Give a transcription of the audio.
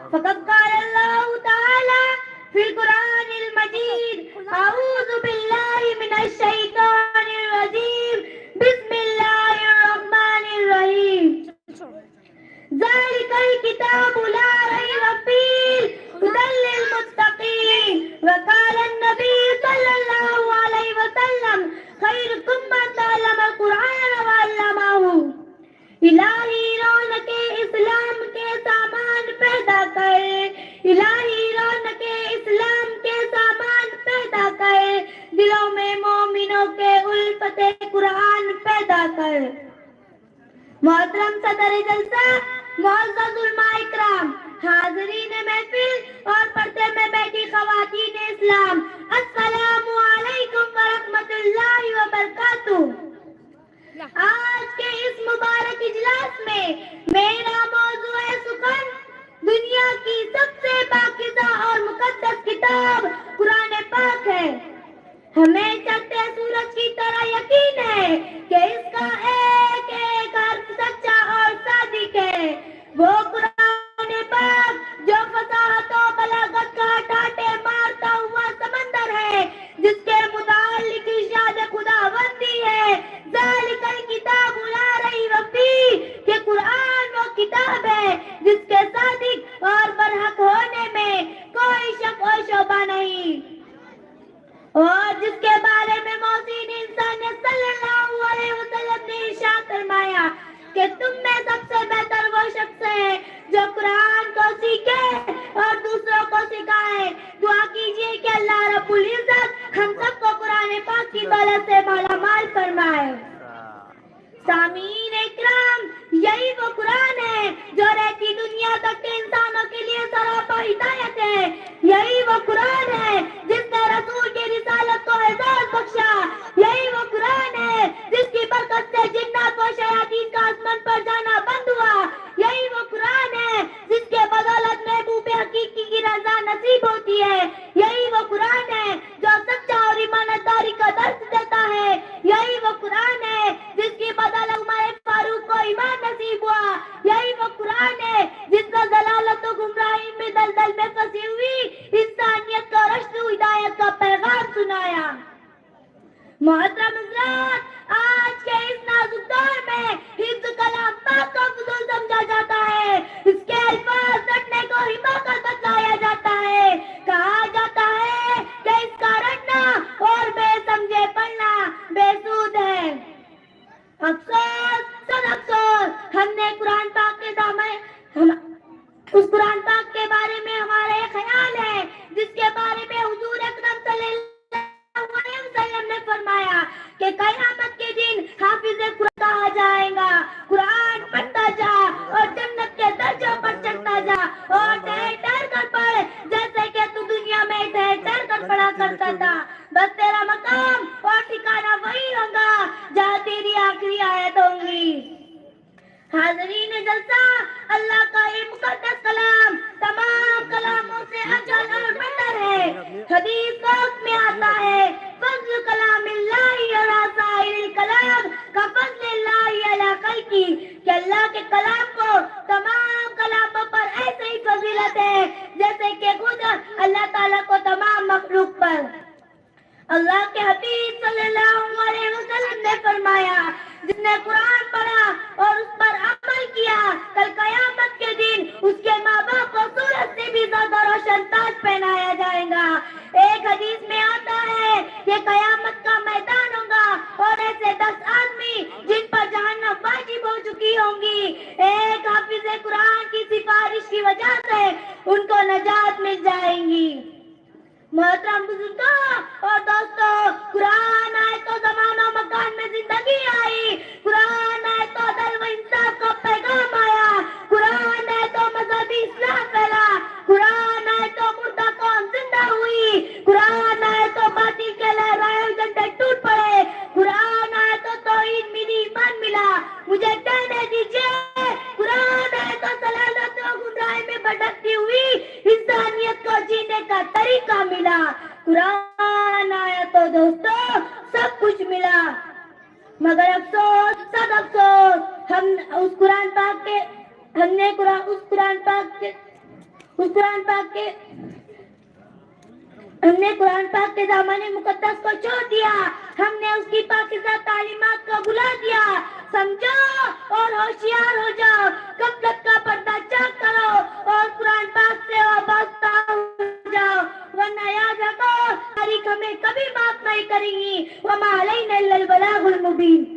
فقد قال اللہ تعالی فی القرآن المجید اعوذ باللہ من الشیطان الرجیم بسم اللہ الرحمن الرحیم ذالک الکتاب لا ریب فیہ ھدی للمتقین وقال النبی صلی اللہ علیہ وسلم خیرکم من تعلم القرآن وعلمہ الہی رونق اسلام کے سامان پیدا کر الہی رونق اسلام کے سامان پیدا کر دلوں میں مومنوں کے الفت قرآن پیدا کر محترم صدر جلسہ معزز علماء اکرام حاضرین محفل اور پردے میں بیٹھی خواتین اسلام السلام علیکم ورحمۃ اللہ وبرکاتہ آج کے اس مبارک اجلاس میں میرا موضوع سخن دنیا کی سب سے پاکیزہ اور مقدس کتاب قرآن پاک ہے ہمیں چڑھتے سورج کی طرح یقین ہے کہ اس کا ایک ایک حرف سچا اور صادق ہے وہ قرآن پاک جو فصاحت و بلاغت کا ٹاٹے مارتا ہوا سمندر ہے جس کے متعلق ارشاد خداوندی ہے ذالک الکتاب لا ریب فیہ کہ قرآن وہ کتاب ہے جس کے صادق اور برحق ہونے میں کوئی شک و شبہ نہیں اور جس کے بارے میں محسن انسانیت صلی اللہ علیہ وسلم نے ارشاد فرمایا کہ تم میں سب سے بہتر وہ شخص ہے جو قرآن کو سیکھے اور دوسروں کو سکھائے دعا کیجیے کہ اللہ رب العزت ہم سب کو قرآن پاک کی دولت سے مالا مال فرمائے سامعین اکرام یہی وہ قرآن ہے جو رہتی دنیا تک کے انسانوں کے لیے سراپا ہدایت ہے یہی وہ قرآن ہے جس نے رسول کی رسالت کو اعزاز بخشا یہی وہ قرآن ہے جس کی برکت سے جنات و شیاطین کا آسمان پر جانا بند ہوا یہی وہ قرآن ہے جس کے بدولت محبوب حقیقی کی رضا نصیب ہوتی ہے یہی وہ قرآن ہے جو سچا اور ایمانداری کا درس دیتا ہے یہی وہ قرآن ہے جس کی بدولت عمر فاروق کو ایمان نصیب ہوا یہی وہ قرآن ہے جس کا ضلالت و گمراہی میں دلدل میں پھنسی ہوئی انسانیت کو رشد و ہدایت کا پیغام سنایا محترم حضرات آج کے اس نازک دور میں حفظ کلام پاک کو فضول سمجھا جاتا ہے اس کے الفاظ رٹنے کو حماقت بتلایا جاتا ہے کہا جاتا ہے کہ اس کا رٹنا اور بے سمجھے پڑھنا بے سود ہے افسوس سب افسوس ہم نے قرآن پاک کے دامن اس قرآن پاک کے بارے میں ہمارا ایک خیال ہے جس کے بارے میں حضور اکرم صلی اللہ علیہ وسلم نے فرمایا کہ قیامت کے دن حافظ قرآن کہا جائے گا قرآن پڑھتا جا اور جنت کے درجوں پر چڑھتا جا اور ٹھہر ٹھہر کر پڑھ جیسے کہ تو دنیا میں ٹھہر ٹھہر کر پڑھا کرتا تھا بس تیرا مقام اور ٹھکانہ وہی ہوگا جہاں تیری آخری آیت ہوں گی حاضرین جلسہ اللہ کا یہ مقدس کلام تمام کلاموں سے افضل اور بہتر ہے حدیث پاک میں آتا ہے فضل کلام اللہ علی سائر الکلام کا فضل اللہ علی خلقی کہ اللہ کے کلام کو تمام کلاموں پر ایسے ہی فضیلت ہے جیسے کہ خود اللہ تعالیٰ کو تمام مخلوق پر اللہ کے حبیب صلی اللہ علیہ وسلم نے فرمایا جس نے قرآن پڑھا اور اس پر عمل کیا کل قیامت کے دن اس کے ماں باپ کو سورج سے بھی زیادہ روشن تاج پہنایا جائے گا ایک حدیث میں آتا ہے کہ قیامت کا میدان ہوگا اور ایسے 10 آدمی جن پر جہنم واجب ہو چکی ہوں گی ایک حافظ قرآن کی سفارش کی وجہ سے ان کو نجات مل جائے گی محترم بزرگوں اور دوستوں قرآن آئے تو زمان و مکان میں زندگی آئی قرآن آئے تو عدل و انصاف کا پیغام آیا قرآن آئے تو مذہبی اسلام پھیلا قرآن آئے تو مردہ قوم زندہ ہوئی قرآن آئے تو باطل کے لہرائے جھنڈے ٹوٹ پڑے قرآن آئے تو توحید ملی ایمان ملا مجھے کہنے دیجیے قرآن آئے تو ضلالت و گمراہی میں بھٹکتی ہوئی انسانیت کو جینے کا طریقہ ملا قرآن آیا تو دوستو سب کچھ ملا مگر افسوس سب افسوس ہم اس قرآن پاک کے اس قرآن پاک کے ہم نے قرآن پاک کے دامن مقدس کو چھوڑ دیا، ہم نے اس کی پاکیزہ تعلیمات کو بھلا دیا. سمجھو اور ہوشیار ہو جاؤ، غفلت کا پردہ چاک کرو اور قرآن پاک سے وابستہ ہو جاؤ، ورنہ یاد رکھو تاریخ ہمیں کبھی معاف نہیں کریں گی. وما علینا الا البلاغ المبین.